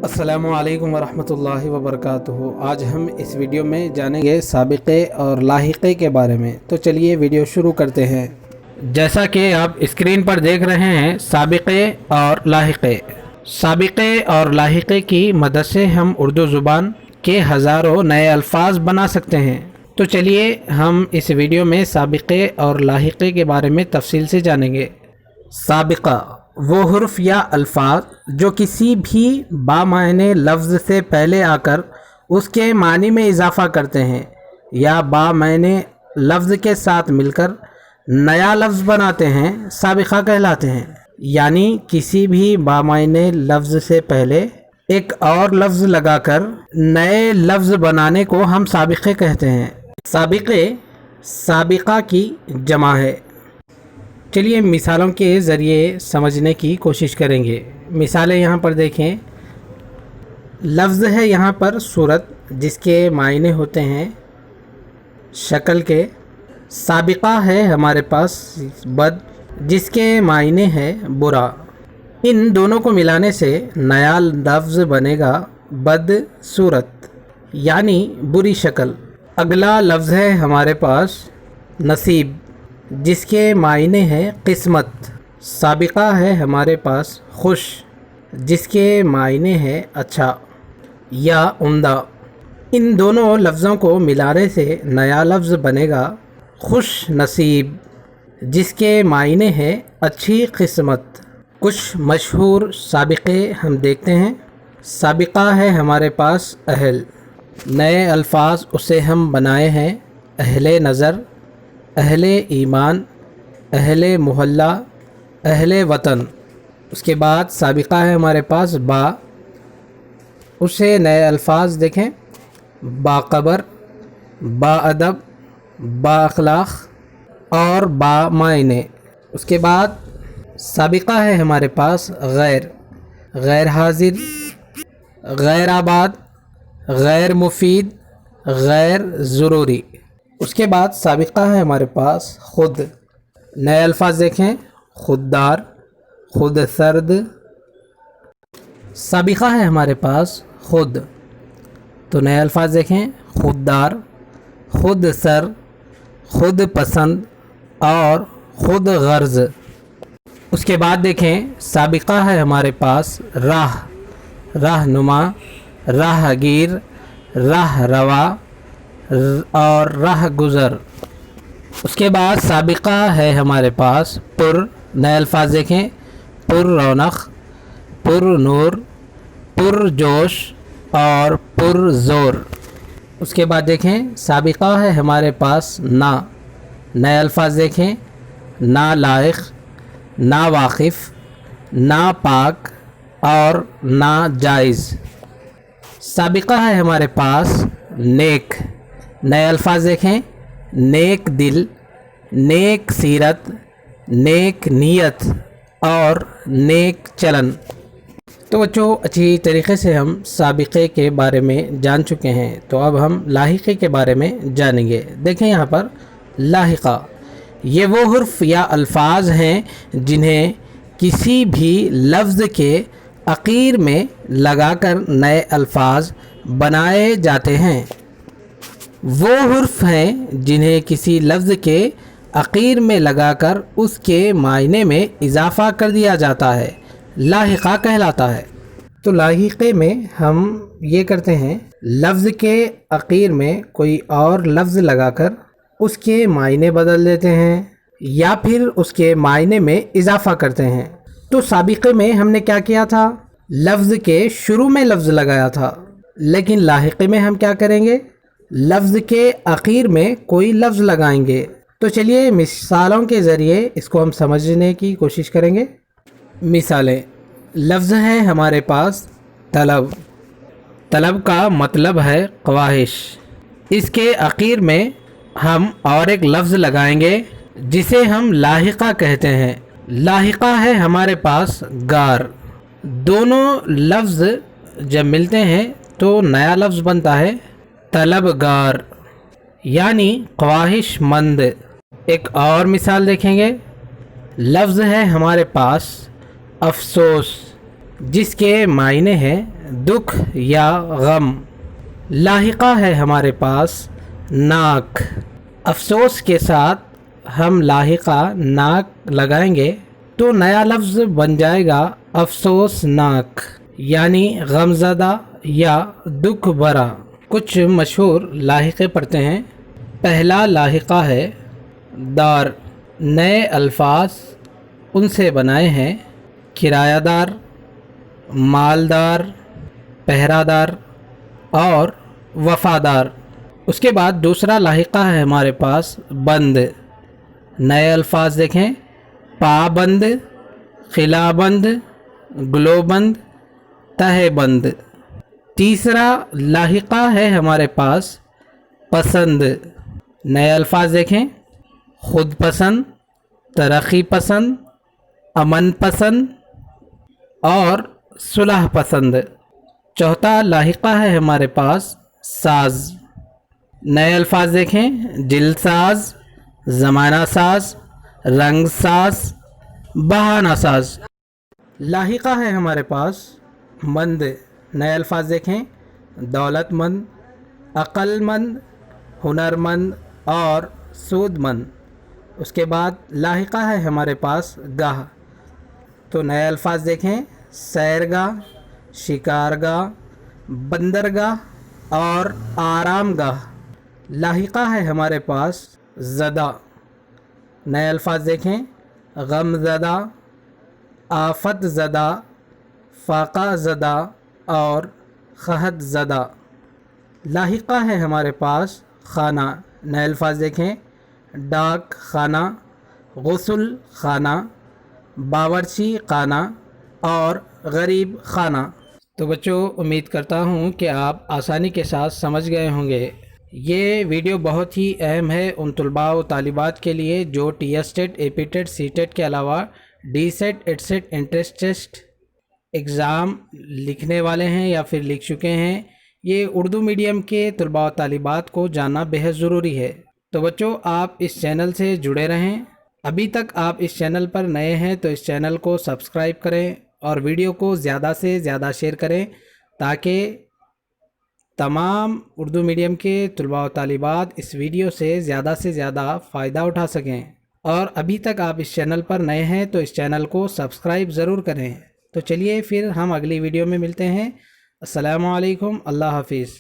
अस्सलामु अलैकुम वरहमतुल्लाहि वबरकातुहू। आज हम इस वीडियो में जानेंगे साबिक़े और लाहिक़े के बारे में। तो चलिए वीडियो शुरू करते हैं। जैसा कि आप स्क्रीन पर देख रहे हैं, साबिक़े और लाहिक़े। साबिक़े और लाहिक़े की मदद से हम उर्दू ज़ुबान के हज़ारों नए अल्फाज बना सकते हैं। तो चलिए हम इस वीडियो में साबिक़े और लाहिक़े के बारे में तफसील से जानेंगे। साबिक़ा वो हुर्फ या अल्फाज जो किसी भी बामायने लफ्ज़ से पहले आकर उसके मानी में इजाफ़ा करते हैं या बामायने लफ्ज़ के साथ मिलकर नया लफ्ज़ बनाते हैं, साबिक़ा कहलाते हैं। यानी किसी भी बामायने लफ्ज़ से पहले एक और लफ्ज़ लगाकर नए लफ्ज़ बनाने को हम साबिक़े कहते हैं। साबिक़े साबिक़ा की जमा है। चलिए मिसालों के ज़रिए समझने की कोशिश करेंगे। मिसालें यहाँ पर देखें। लफ्ज़ है यहाँ पर सूरत, जिसके मायने होते हैं शक्ल के। साबिक़ा है हमारे पास बद, जिसके मायने है बुरा। इन दोनों को मिलाने से नया लफ्ज़ बनेगा बद सूरत, यानी बुरी शक्ल। अगला लफ्ज़ है हमारे पास नसीब, जिसके मायने हैं किस्मत। साबिक़ा है हमारे पास खुश, जिसके मायने हैं अच्छा या उम्दा। इन दोनों लफ्ज़ों को मिलाने से नया लफ्ज़ बनेगा खुश नसीब, जिसके मायने हैं अच्छी किस्मत। कुछ मशहूर साबिक़े हम देखते हैं। साबिक़ा है हमारे पास अहल। नए अल्फाज उसे हम बनाए हैं अहले नज़र, अहले ईमान, अहले मोहल्ला, अहले वतन। उसके बाद साबिक़ा है हमारे पास बा, उसे नए अल्फाज देखें बाक़बर, बाअदब, बाअखलाक़ और बामायने। उसके बाद साबिक़ा है हमारे पास गैर, गैर हाजिर, गैर आबाद, गैर मुफीद, गैर ज़रूरी। उसके बाद साबिक़ा है हमारे पास ख़ुद। नए अल्फाज देखें ख़ुददार, ख़ुद सर्द। साबिक़ा है हमारे पास ख़ुद, तो नए अल्फाज देखें ख़ुददार, ख़ुद सर, ख़ुद पसंद और ख़ुद गर्ज़। उसके बाद देखें साबिक़ा है हमारे पास राह, राहनुमा, राहगीर, राह रवा और राह गुज़र। उसके बाद साबिक़ा है हमारे पास पुर। नए अल्फाज देखें पुर रौनक, पुर नूर, पुर जोश और पुर ज़ोर। उसके बाद देखें साबिक़ा है हमारे पास ना। नए अल्फाज देखें ना लायक, ना वाकिफ़, ना पाक और ना जायज़। साबिक़ा है हमारे पास नेक। नए अल्फाज देखें नेक दिल, नेक सीरत, नेक नीयत और नेक चलन। तो बच्चों, अच्छी तरीक़े से हम साबिक़े के बारे में जान चुके हैं। तो अब हम लाहिक़े के बारे में जानेंगे। देखें यहाँ पर लाहिक़ा, ये वो हुर्फ या अल्फाज हैं जिन्हें किसी भी लफ्ज़ के आखिर में लगाकर नए अल्फाज बनाए जाते हैं। वो हुर्फ हैं जिन्हें किसी लफ्ज़ के आखिर में लगाकर उसके मायने में इजाफ़ा कर दिया जाता है, लाहिक़ा कहलाता है। तो लाहिक़े में हम ये करते हैं, लफ्ज़ के आखिर में कोई और लफ्ज़ लगाकर उसके मायने बदल देते हैं या फिर उसके मायने में इजाफ़ा करते हैं। तो साबिक़े में हमने क्या किया था, लफ्ज़ के शुरू में लफ्ज़ लगाया था, लेकिन लाहिक़े में हम क्या करेंगे, लफ्ज़ के आखिर में कोई लफ्ज़ लगाएंगे। तो चलिए मिसालों के ज़रिए इसको हम समझने की कोशिश करेंगे। मिसालें, लफ्ज़ है हमारे पास तलब। तलब का मतलब है ख्वाहिश। इसके आखिर में हम और एक लफ्ज़ लगाएंगे जिसे हम लाहिक़ा कहते हैं। लाहिक़ा है हमारे पास गार। दोनों लफ्ज़ जब मिलते हैं तो नया लफ्ज़ बनता है तलबगार, यानी ख्वाहिशमंद। एक और मिसाल देखेंगे। लफ्ज़ है हमारे पास अफसोस, जिसके मायने हैं दुख या गम। लाहिका है हमारे पास नाक। अफसोस के साथ हम लाहिका नाक लगाएंगे तो नया लफ्ज़ बन जाएगा अफसोसनाक, यानी गमज़दा या दुख भरा। कुछ मशहूर लाहिक़े पढ़ते हैं। पहला लाहिक़ा है दार। नए अल्फाज उनसे बनाए हैं किरायादार, मालदार, पहरादार और वफ़ादार। उसके बाद दूसरा लाहिक़ा है हमारे पास बंद। नए अल्फाज देखें पाबंद, खिलाबंद, ग्लोबंद, तहबंद। तीसरा लाहिक़ा है हमारे पास पसंद। नए अल्फाज देखें खुद पसंद, तरक्की पसंद, अमन पसंद और सुलह पसंद। चौथा लाहिक़ा है हमारे पास साज। नए अल्फाज देखें दिलसाज, ज़माना साज, रंग साज, बहाना साज। लाहिक़ा है हमारे पास मंद। नए अल्फाज देखें दौलतमंद, अक्लमंद, हुनरमंद और सूदमंद। उसके बाद लाहिक़ा है हमारे पास गाह। तो नए अल्फाज देखें सैरगाह, शिकारगाह, बंदरगाह और आरामगाह। लाहिक़ा है हमारे पास ज़दा। नए अल्फाज देखें गमज़दा, आफत ज़दा, फ़ाक़ा ज़दा और ख़हत ज़दा। लाहिक़ा है हमारे पास खाना। नए अल्फाज देखें डाक खाना, गुस्ल खाना, बावर्ची खाना और गरीब खाना। तो बच्चों उम्मीद करता हूँ कि आप आसानी के साथ समझ गए होंगे। ये वीडियो बहुत ही अहम है उन तलबा व तालिबात के लिए जो TS TET, AP TET, C TET के अलावा डी सेट, एट सेट, एंट्रेंस टेस्ट एग्ज़ाम लिखने वाले हैं या फिर लिख चुके हैं। ये उर्दू मीडियम के तलबा व तालिबात को जानना बेहद ज़रूरी है। तो बच्चों आप इस चैनल से जुड़े रहें। अभी तक आप इस चैनल पर नए हैं तो इस चैनल को सब्सक्राइब करें और वीडियो को ज़्यादा से ज़्यादा शेयर करें ताकि तमाम उर्दू मीडियम के तलबा व तालिबात इस वीडियो से ज़्यादा फ़ायदा उठा सकें। और अभी तक आप इस चैनल पर नए हैं तो इस चैनल को सब्सक्राइब ज़रूर करें। तो चलिए फिर हम अगली वीडियो में मिलते हैं। अस्सलामु अलैकुम, अल्लाह हाफिज़।